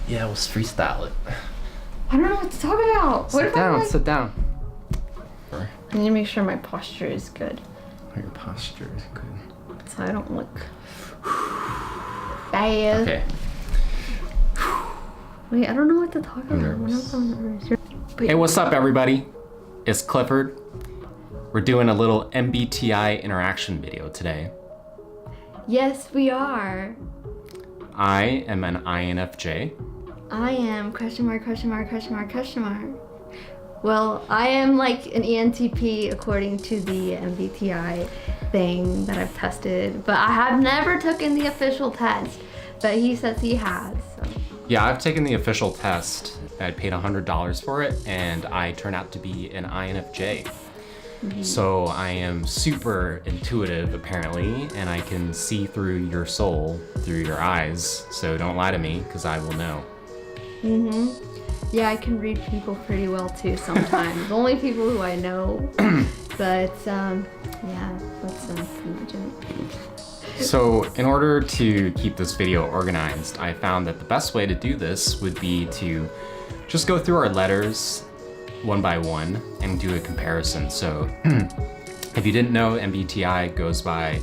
Yeah, let's freestyle it. I don't know what to talk about. Sit down. I need to make sure my posture is good. Your posture is good. So I don't look bad. Okay. Wait, I don't know what to talk about. Hey, what's up, everybody? It's Clifford. We're doing a little MBTI interaction video today. Yes, we are. I am an INFJ. I am .. Well, I am like an ENTP according to the MBTI thing that I've tested, but I have never taken the official test, but he says he has. So. Yeah, I've taken the official test. I paid $100 for it, and I turned out to be an INFJ. Mm-hmm. So I am super intuitive, apparently, and I can see through your soul, through your eyes. So don't lie to me, because I will know. Mm-hmm. Yeah, I can read people pretty well too sometimes. Only people who I know. But yeah, that's pretty much it. So in order to keep this video organized, I found that the best way to do this would be to just go through our letters one by one and do a comparison. So if you didn't know, MBTI goes by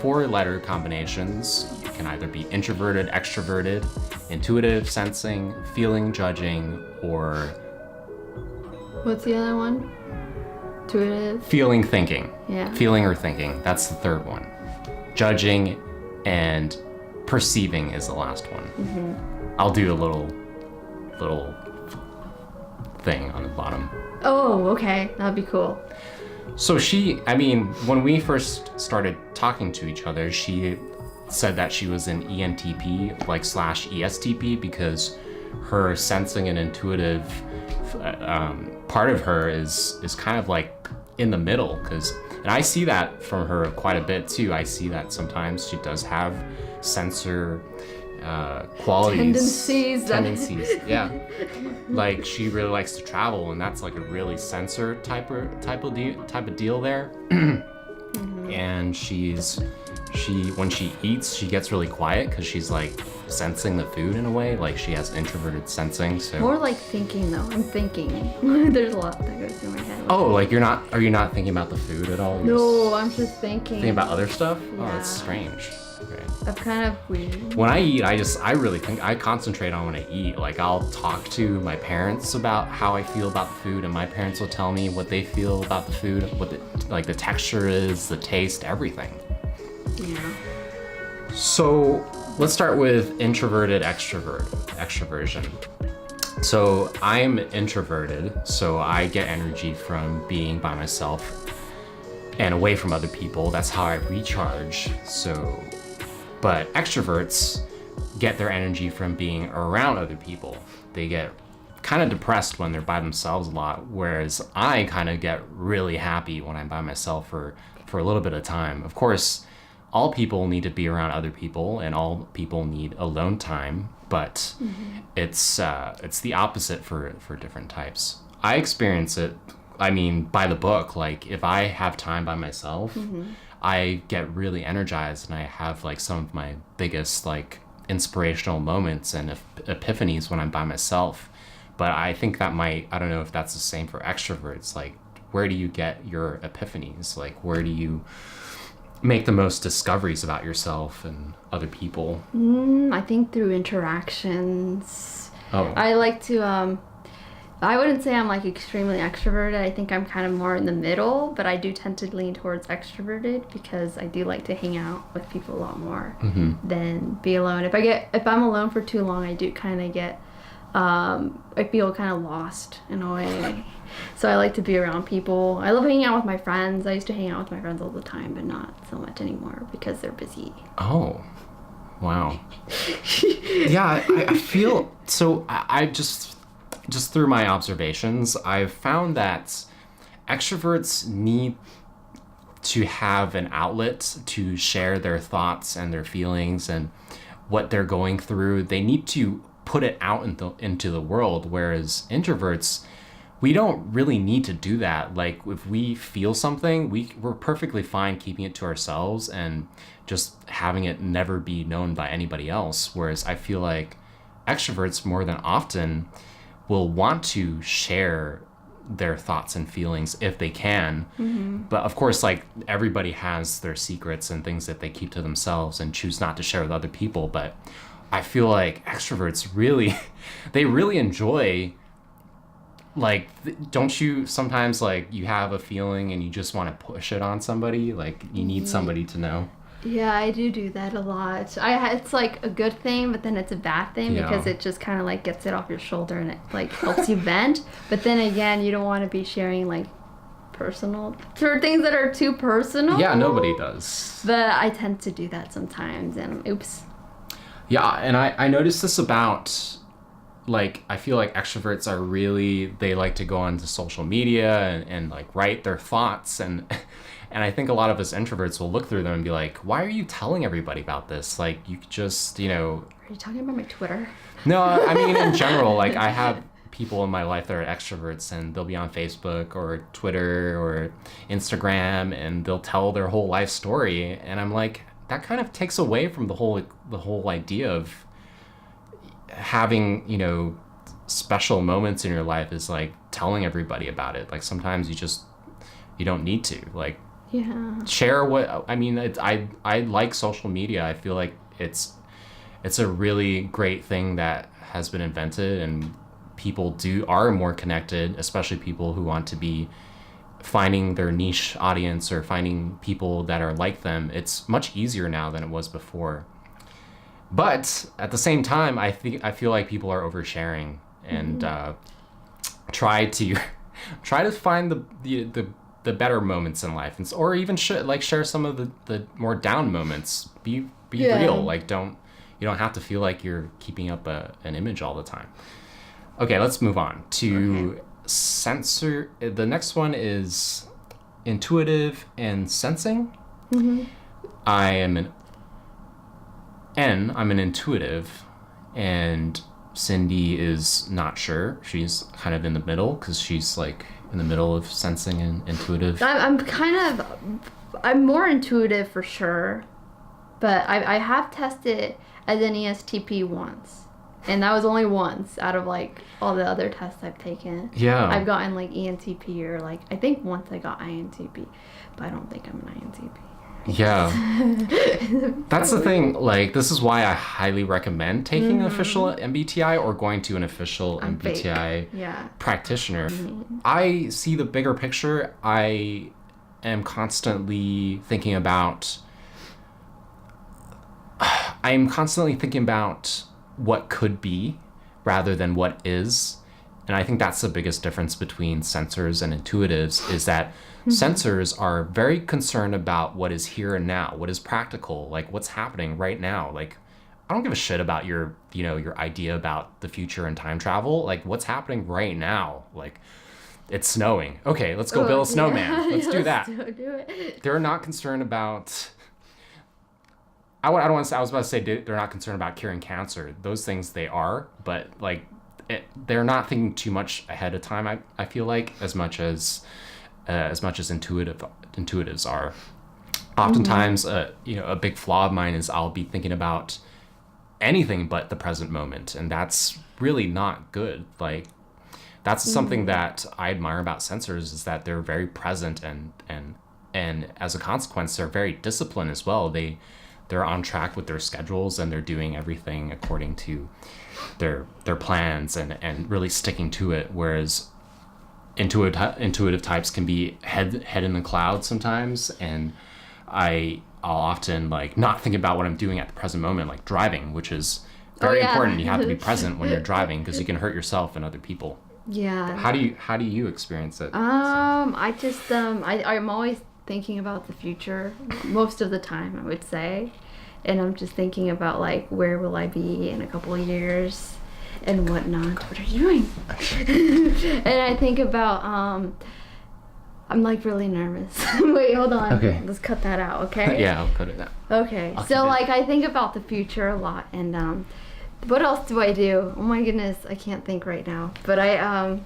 4 letter combinations. You can either be introverted, extroverted, intuitive, sensing, feeling, judging, or... What's the other one? Intuitive? Feeling, thinking. Yeah. Feeling or thinking, that's the third one. Judging and perceiving is the last one. Mm-hmm. I'll do a little thing on the bottom. Oh, okay, that'd be cool. So when we first started talking to each other, she said that she was an ENTP, / ESTP, because her sensing and intuitive part of her is kind of like in the middle. And I see that from her quite a bit too. I see that sometimes she does have sensor qualities. Tendencies, yeah. Like she really likes to travel, and that's like a really sensor type of deal there. Mm-hmm. And when she eats, she gets really quiet because she's like sensing the food in a way. Like she has introverted sensing. So more like thinking though. I'm thinking. There's a lot that goes through my head. Oh, like are you not thinking about the food at all? No, I'm just thinking. Thinking about other stuff? Yeah. Oh, that's strange. Okay. That's kind of weird. When I eat, I really think I concentrate on when I eat. Like I'll talk to my parents about how I feel about the food, and my parents will tell me what they feel about the food, what the texture is, the taste, everything. Yeah. So let's start with introverted extraversion. So I'm introverted, so I get energy from being by myself and away from other people. That's how I recharge. But extroverts get their energy from being around other people. They get kind of depressed when they're by themselves a lot, whereas I kind of get really happy when I'm by myself for a little bit of time. Of course, all people need to be around other people, and all people need alone time, but mm-hmm. It's the opposite for different types. I experience it, by the book. Like if I have time by myself, mm-hmm. I get really energized, and I have like some of my biggest like inspirational moments and epiphanies when I'm by myself. But I think I don't know if that's the same for extroverts. Like, where do you get your epiphanies? Like, where do you make the most discoveries about yourself and other people? I think through interactions. Oh. I like to, I wouldn't say I'm like extremely extroverted. I think I'm kind of more in the middle, but I do tend to lean towards extroverted because I do like to hang out with people a lot more mm-hmm. than be alone. If I'm alone for too long, I do kind of get, I feel kind of lost in a way. So I like to be around people. I love hanging out with my friends. I used to hang out with my friends all the time, but not so much anymore because they're busy. Oh, wow. Yeah, I feel, so I just through my observations, I've found that extroverts need to have an outlet to share their thoughts and their feelings and what they're going through. They need to put it out into the world, whereas introverts, we don't really need to do that. Like if we feel something, we're perfectly fine keeping it to ourselves and just having it never be known by anybody else. Whereas I feel like extroverts more than often will want to share their thoughts and feelings if they can. But of course, like, everybody has their secrets and things that they keep to themselves and choose not to share with other people. But I feel like extroverts really, they really enjoy, like, don't you sometimes, like, you have a feeling and you just want to push it on somebody, like you need somebody to know? Yeah, I do that a lot. It's like a good thing, but then it's a bad thing because it just kind of like gets it off your shoulder and it like helps you vent. But then again, you don't want to be sharing like personal things that are too personal. Yeah, nobody does. But I tend to do that sometimes, and oops. Yeah, and I noticed this about, like, I feel like extroverts are really, they like to go onto social media and like write their thoughts, and I think a lot of us introverts will look through them and be like, why are you telling everybody about this? Like, you could just, you know... Are you talking about my Twitter? No, I mean, in general, like, I have people in my life that are extroverts, and they'll be on Facebook or Twitter or Instagram, and they'll tell their whole life story, and I'm like, that kind of takes away from the whole idea of having, you know, special moments in your life, is like telling everybody about it. Like, sometimes you don't need to, like, share what, I mean, I like social media. I feel like it's a really great thing that has been invented, and people are more connected, especially people who want to be finding their niche audience or finding people that are like them. It's much easier now than it was before. But at the same time, I feel like people are oversharing and try to find the better moments in life, or even share some of the more down moments. Be real. Like, you don't have to feel like you're keeping up an image all the time. Okay, let's move on to sensor. The next one is intuitive and sensing. I'm an intuitive, and Cindy is not sure. She's kind of in the middle, because she's like in the middle of sensing and intuitive. I'm more intuitive for sure, but I have tested as an ESTP once, and that was only once out of like all the other tests I've taken. Yeah. I've gotten like ENTP, or like I think once I got INTP, but I don't think I'm an INTP. Yeah. That's the thing. Like, this is why I highly recommend taking an official MBTI or going to an official MBTI practitioner. I see the bigger picture. I am constantly thinking about what could be rather than what is. And I think that's the biggest difference between sensors and intuitives, is that sensors are very concerned about what is here and now, what is practical, like what's happening right now. Like, I don't give a shit about your idea about the future and time travel. Like, what's happening right now? Like, it's snowing. Okay, let's go build a snowman. Let's do that. Do it. They're not concerned about... I was about to say they're not concerned about curing cancer. Those things they are, but like, they're not thinking too much ahead of time. I feel like as much as intuitives are. Oftentimes, a big flaw of mine is I'll be thinking about anything but the present moment, and that's really not good. Like, that's something that I admire about sensors, is that they're very present, and as a consequence, they're very disciplined as well. They're on track with their schedules, and they're doing everything according to their plans and really sticking to it. Whereas intuitive types can be head in the clouds sometimes, and I'll often like not think about what I'm doing at the present moment, like driving, which is very important. You have to be present when you're driving, because you can hurt yourself and other people. Yeah. How do you experience it? I just I'm always thinking about the future most of the time, I would say, and I'm just thinking about like, where will I be in a couple of years and whatnot. What are you doing? And I think about I'm like really nervous. Wait, hold on. Okay. Let's cut that out, okay? Yeah, I'll cut it out. Okay. So like, I think about the future a lot, and what else do I do? Oh my goodness, I can't think right now. But I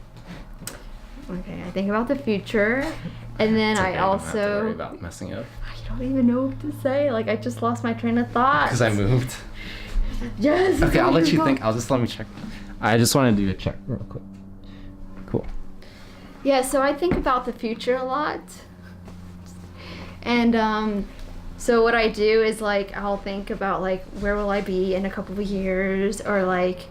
think about the future, and then I don't have to worry also about messing up. I don't even know what to say. Like, I just lost my train of thought. Because I moved. Yes. Okay, I'll let you think. Let me check. I just want to do a check real quick. Cool. Yeah, so I think about the future a lot. And so what I do is like I'll think about like where will I be in a couple of years, or like,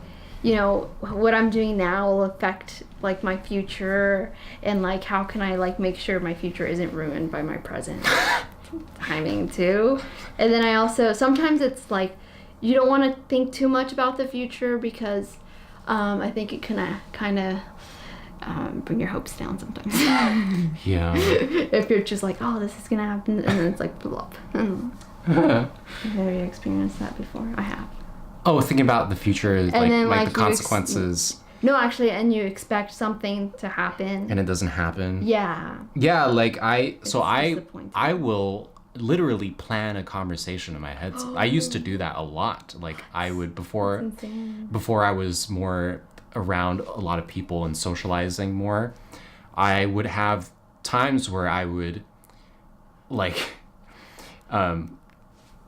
you know, what I'm doing now will affect like my future, and like how can I like make sure my future isn't ruined by my present timing too. And then I also sometimes it's like you don't want to think too much about the future because I think it can kind of bring your hopes down sometimes. Yeah. If you're just like, oh, this is gonna happen, and then it's like, blop. Have you experienced that before? I have. Oh, thinking about the future, And then, like like, the consequences. No, actually, and you expect something to happen. And it doesn't happen. Yeah. Yeah, like I disappointing. will literally plan a conversation in my head. I used to do that a lot. Like I would before I was more around a lot of people and socializing more, I would have times where I would like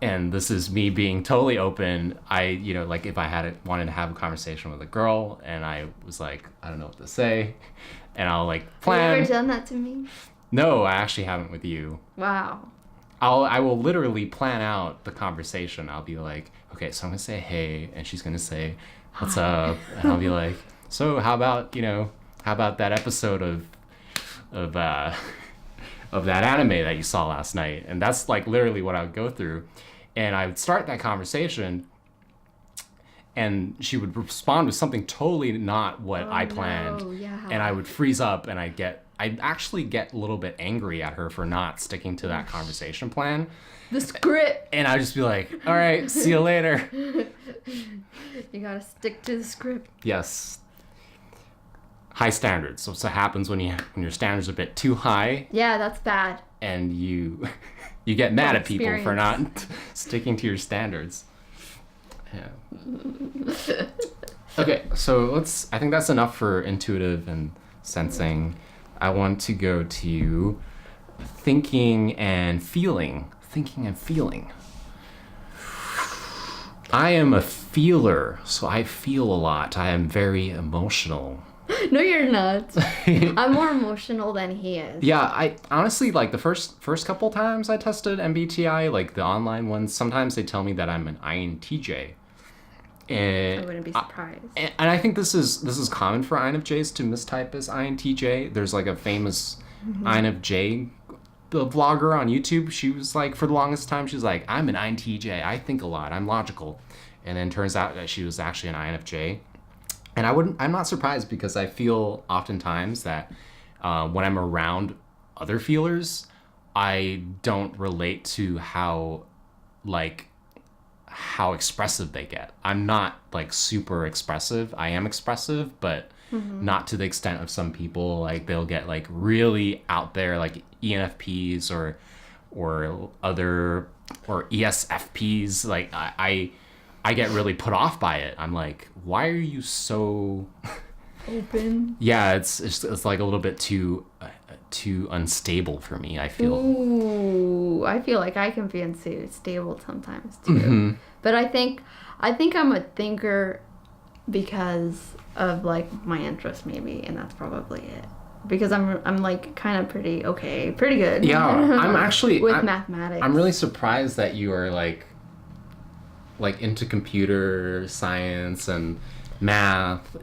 and this is me being totally open. Like if I wanted to have a conversation with a girl and I was like, I don't know what to say, and I'll like plan. Have you ever done that to me? No, I actually haven't with you. Wow. I will literally plan out the conversation. I'll be like, okay, so I'm gonna say hey, and she's gonna say, what's up? And I'll be like, so how about that episode of that anime that you saw last night? And that's like literally what I would go through. And I would start that conversation and she would respond with something totally not what I planned. No, yeah. And I would freeze up and I'd actually get a little bit angry at her for not sticking to that conversation plan. The script. And I'd just be like, all right, see you later. You gotta stick to the script. Yes. High standards. So what happens when your standards are a bit too high. Yeah, that's bad. And you get mad at people for not sticking to your standards. Yeah. Okay, so I think that's enough for intuitive and sensing. I want to go to thinking and feeling. Thinking and feeling. I am a feeler, so I feel a lot. I am very emotional. No, you're not. I'm more emotional than he is. Yeah, I honestly, like the first couple times I tested MBTI, like the online ones, sometimes they tell me that I'm an INTJ. And I wouldn't be surprised. And I think this is common for INFJs to mistype as INTJ. There's like a famous INFJ vlogger on YouTube. She was like, for the longest time, she was like, I'm an INTJ. I think a lot. I'm logical. And then turns out that she was actually an INFJ. And I'm not surprised because I feel oftentimes that when I'm around other feelers, I don't relate to how expressive they get. I'm not like super expressive. I am expressive, but not to the extent of some people. Like they'll get like really out there, like ENFPs or ESFPs. Like I get really put off by it. I'm like, why are you so open? Yeah, it's like a little bit too unstable for me, I feel. Ooh, I feel like I can be unstable sometimes too. But I think I'm a thinker because of like my interest maybe, and that's probably it. Because I'm like kind of pretty good. Yeah, I'm actually with mathematics. I'm really surprised that you are like into computer science and math.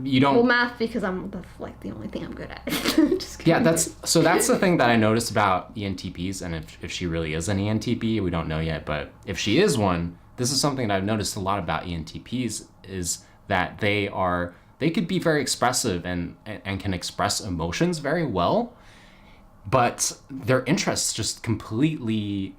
You don't. Well, math because that's like the only thing I'm good at. Just kidding. Yeah, that's the thing that I noticed about ENTPs, and if she really is an ENTP, we don't know yet. But if she is one, this is something that I've noticed a lot about ENTPs is that they could be very expressive and can express emotions very well, but their interests just completely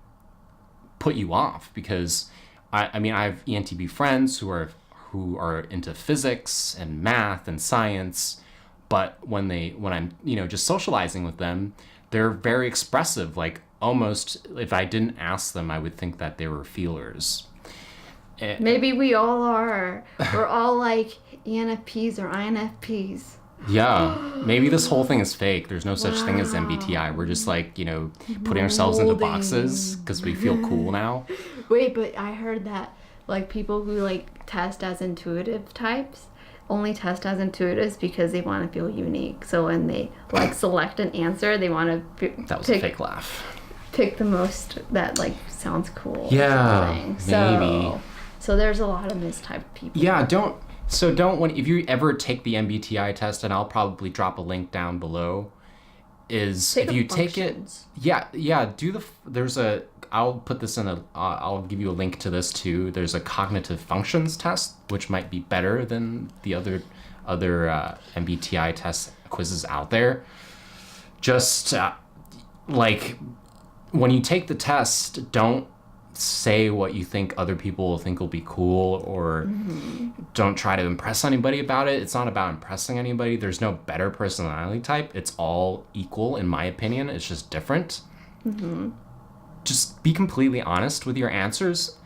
put you off because I mean I have ENTP friends who are into physics and math and science, but when I'm just socializing with them, they're very expressive. Like almost if I didn't ask them, I would think that they were feelers. Maybe we all are. We're all like ENFPs or INFPs. Yeah, maybe this whole thing is fake. There's no such thing as MBTI. We're just like, putting ourselves into boxes because we feel cool now. Wait, but I heard that like people who like test as intuitive types only test as intuitives because they want to feel unique. So when they like select an answer, they want to That was a fake laugh. pick the most that like sounds cool. Yeah, maybe. So there's a lot of mistyped people. Yeah, if you ever take the MBTI test, and I'll probably drop a link down below, take it, I'll put this I'll give you a link to this too. There's a cognitive functions test, which might be better than the other MBTI test quizzes out there. Just like when you take the test, don't say what you think other people will think will be cool, or don't try to impress anybody about it. It's not about impressing anybody. There's no better personality type. It's all equal, in my opinion. It's just different. Just be completely honest with your answers.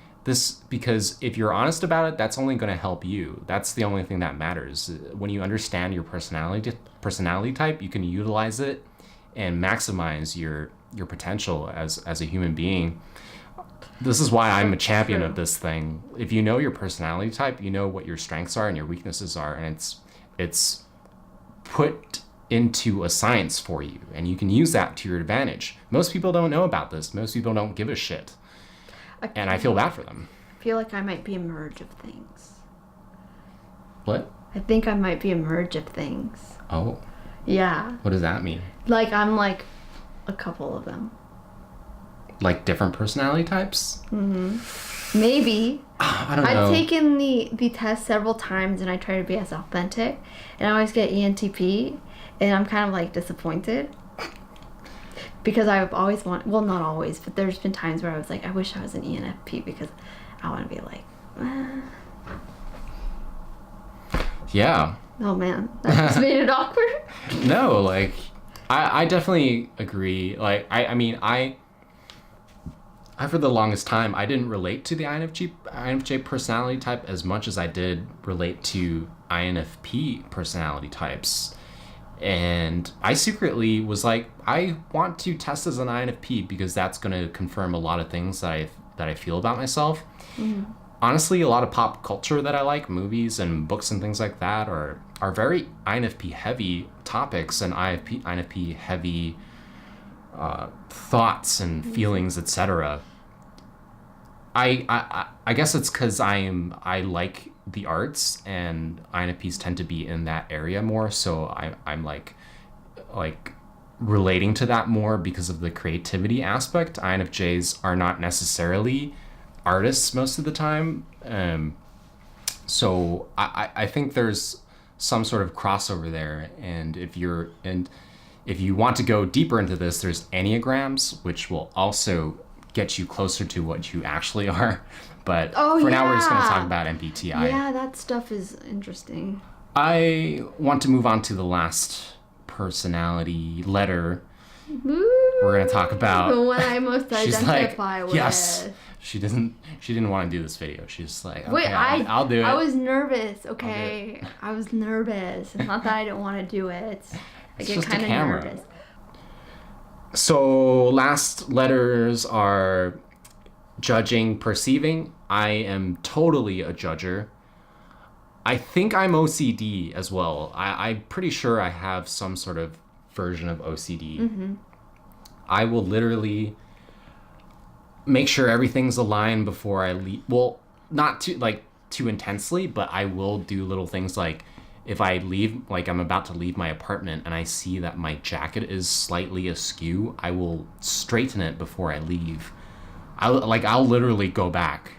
Because if you're honest about it, that's only going to help you. That's the only thing that matters. When you understand your personality type, you can utilize it and maximize your potential as a human being. This is why I'm a champion of this thing. If you know your personality type, you know what your strengths are and your weaknesses are, and it's put into a science for you, and you can use that to your advantage. Most people don't know about this. Most people don't give a shit. And I feel bad for them. I feel like I might be a merge of things. What? I think I might be a merge of things. Oh. Yeah. What does that mean? Like I'm like a couple of them. Like different personality types? Maybe. I don't know. I've taken the test several times and I try to be as authentic, and I always get ENTP, and I'm kind of like disappointed because I've always not always, but there's been times where I was like, I wish I was an ENFP because I want to be like, Yeah. Oh man, that just made it awkward. No, like I definitely agree. Like I for the longest time, I didn't relate to the INFJ personality type as much as I did relate to INFP personality types. And I secretly was like, I want to test as an INFP because that's going to confirm a lot of things that I feel about myself. Honestly, a lot of pop culture that I like, movies and books and things like that, are very INFP heavy topics and INFP heavy thoughts and feelings, etc. I guess it's because I like the arts, and INFPs tend to be in that area more, so I'm like relating to that more because of the creativity aspect. INFJs are not necessarily artists most of the time, so I think there's some sort of crossover there. And if you want to go deeper into this, there's Enneagrams, which will also get you closer to what you actually are. But now we're just going to talk about MBTI. Yeah, that stuff is interesting. I want to move on to the last personality letter. Ooh, We're going to talk about the one I most identify with. Yes. She didn't want to do this video. She's like, okay, wait, I'll do it. I was nervous, okay? I was nervous. It's not that I didn't want to do it. I get kind of nervous. So last letters are judging, perceiving. I am totally a judger. I think I'm OCD as well. I'm pretty sure I have some sort of version of OCD. I will literally make sure everything's aligned before I leave. Well, not too intensely, but I will do little things like if I leave, like I'm about to leave my apartment and I see that my jacket is slightly askew, I will straighten it before I leave. I'll literally go back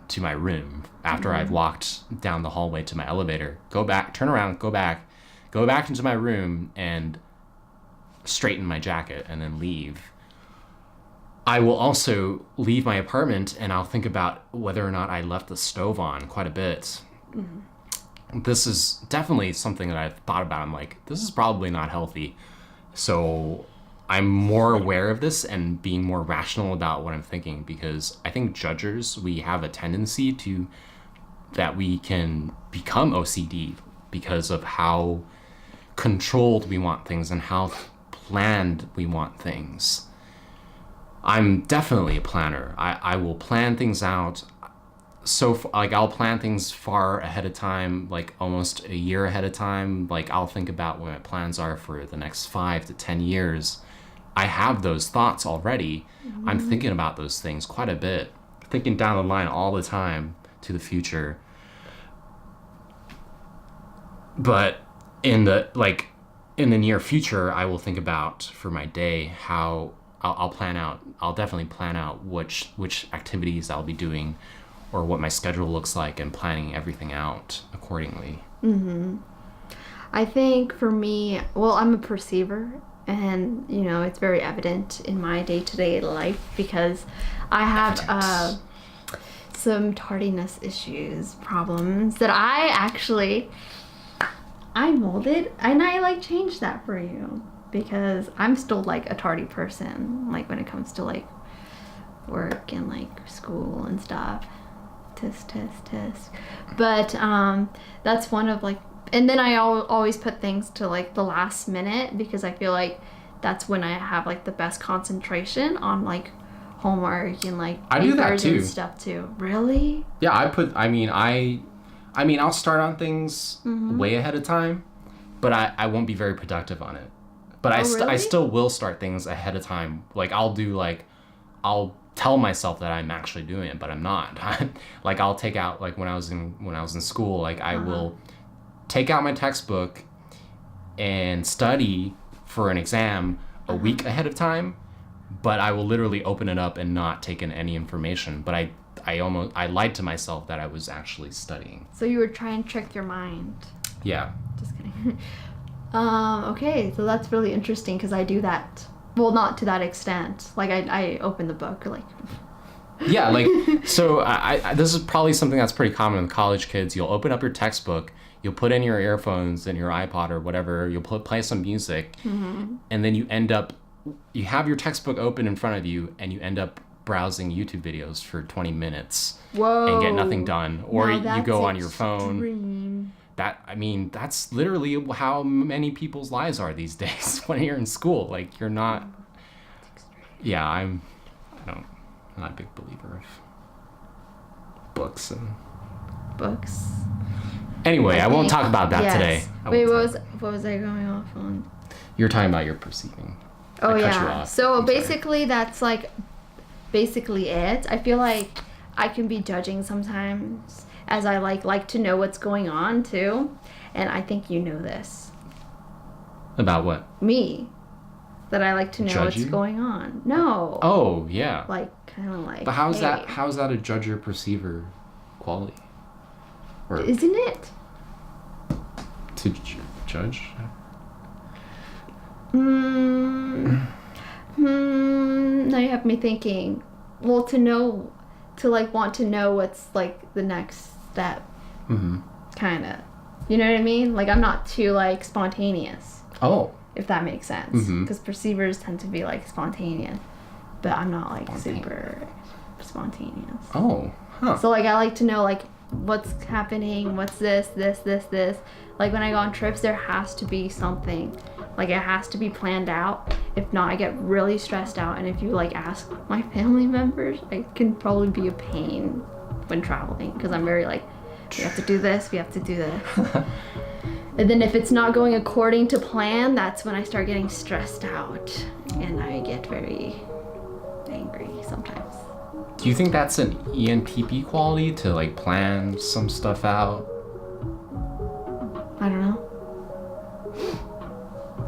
to my room after I've walked down the hallway to my elevator, go back, turn around, go back into my room and straighten my jacket and then leave. I will also leave my apartment and I'll think about whether or not I left the stove on quite a bit. This is definitely something that I've thought about. I'm like, this is probably not healthy. So I'm more aware of this and being more rational about what I'm thinking, because I think judgers, we have a tendency that we can become OCD because of how controlled we want things and how planned we want things. I'm definitely a planner. I will plan things out. like I'll plan things far ahead of time, like almost a year ahead of time. Like I'll think about what my plans are for the next 5 to 10 years. I have those thoughts already. I'm thinking about those things quite a bit, thinking down the line all the time to the future. But in the near future, I will think about for my day how I'll plan out. I'll definitely plan out which activities I'll be doing, or what my schedule looks like, and planning everything out accordingly. I think for me, well, I'm a perceiver, and it's very evident in my day-to-day life because I have some tardiness problems that I molded, and I changed that for you because I'm still a tardy person, when it comes to work and school and stuff. Test. But that's one of and then I always put things to the last minute because I feel like that's when I have the best concentration on homework and I do that too. And stuff too. Really? Yeah, I'll start on things way ahead of time, but I won't be very productive on it. But I still will start things ahead of time. I'll tell myself that I'm actually doing it, but I'm not. I'll take out when I was in school, I will take out my textbook and study for an exam a week ahead of time, but I will literally open it up and not take in any information. But I lied to myself that I was actually studying. So you were trying to trick your mind. Yeah. Just kidding. Okay, so that's really interesting because I do that. Well, not to that extent. I open the book, Yeah, so this is probably something that's pretty common with college kids. You'll open up your textbook, you'll put in your earphones and your iPod or whatever, you'll play some music, and then you have your textbook open in front of you, and you end up browsing YouTube videos for 20 minutes. Whoa. And get nothing done. Or you go on your phone. Extreme. That's literally how many people's lives are these days when you're in school. You're not... Yeah, I'm not a big believer of books. Anyway, I won't talk about that today. Wait, what was I going off on? You're talking about your perceiving. Oh, yeah. So basically, that's basically it. I feel like I can be judging sometimes, as I like to know what's going on too, and I think you know this. About what? Me. That I like to know judge what's you? going on. No. Oh, yeah. Kind of But how's that a judger perceiver quality? Or isn't it? To judge? Now you have me thinking. Well, want to know what's the next step. Kind of. You know what I mean? I'm not too spontaneous. Oh. If that makes sense. Because perceivers tend to be spontaneous, but I'm not super spontaneous. Oh. Huh. So I like to know what's happening, what's this. When I go on trips, there has to be something. It has to be planned out. If not, I get really stressed out. And if you ask my family members, I can probably be a pain when traveling because I'm very we have to do this, we have to do this. And then if it's not going according to plan, that's when I start getting stressed out and I get very angry sometimes. Do you think that's an ENTP quality to plan some stuff out? I don't know.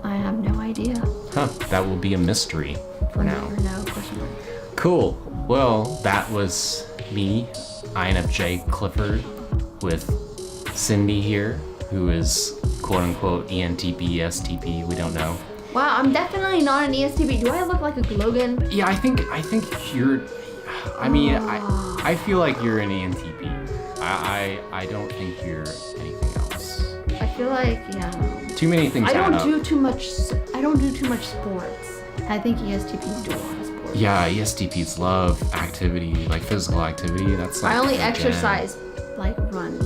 I have no idea. Huh, that will be a mystery for now. Never know, question mark. Cool. Well, that was me, INFJ Clifford, with Cindy here, who is quote-unquote ENTP, ESTP, we don't know. Wow, I'm definitely not an ESTP. Do I look like a Logan? Yeah, I think you're... I feel like you're an ENTP. I don't think you're anything else. I feel like, yeah. Too many things add up. I don't do too much sports. I think ESTPs do a lot of sports. Yeah, ESTPs love activity, physical activity. That's I only exercise, run.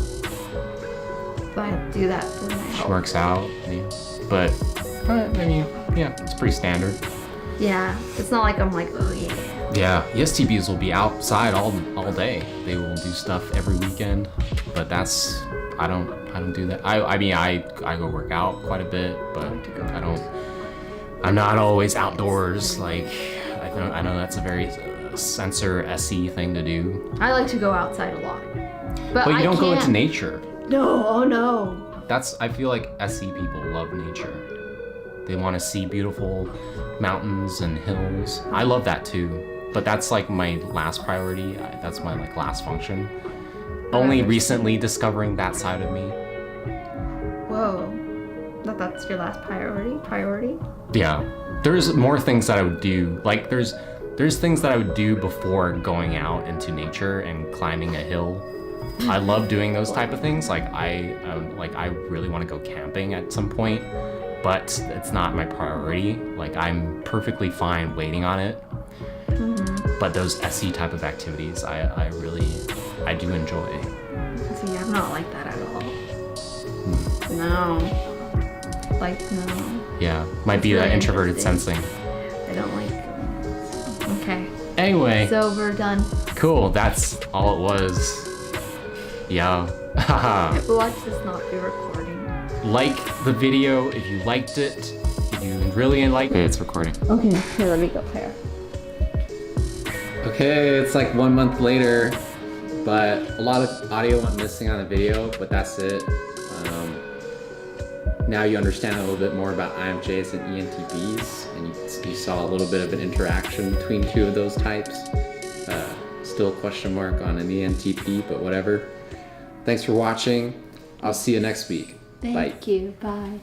But I do that for my health. She works out, yeah. But, yeah, it's pretty standard. Yeah, it's not like I'm like, oh yeah. Yeah, ESTPs will be outside all day. They will do stuff every weekend, but that's I don't do that. I mean I go work out quite a bit, but I'm not always outdoors. Like I know that's a very sensor SE thing to do. I like to go outside a lot, But you I don't go can't. into nature. No, oh no. I feel like SE people love nature. They want to see beautiful mountains and hills. I love that too, but that's like my last priority. That's my like last function. Only recently discovering that side of me. Whoa. That's your last priority? Yeah. There's more things that I would do. Like there's things that I would do before going out into nature and climbing a hill. I love doing those type of things. Like I really want to go camping at some point, but it's not my priority. Like I'm perfectly fine waiting on it. But those SE type of activities, I do enjoy. See, I'm not like that at all. No. Like, no. Yeah, might be That's that really introverted interesting. sensing. I don't like. Okay. Anyway, So we're done. cool. That's all it was. Yeah. Watch this not be recording. Like the video if you liked it. If you really liked it, it's recording. Okay, here, let me go here. Okay, it's like 1 month later, but a lot of audio went missing on the video, but that's it. Now you understand a little bit more about INFJs and ENTPs, and you saw a little bit of an interaction between two of those types. Still a question mark on an ENTP, but whatever. Thanks for watching. I'll see you next week. Bye. Thank you. Bye.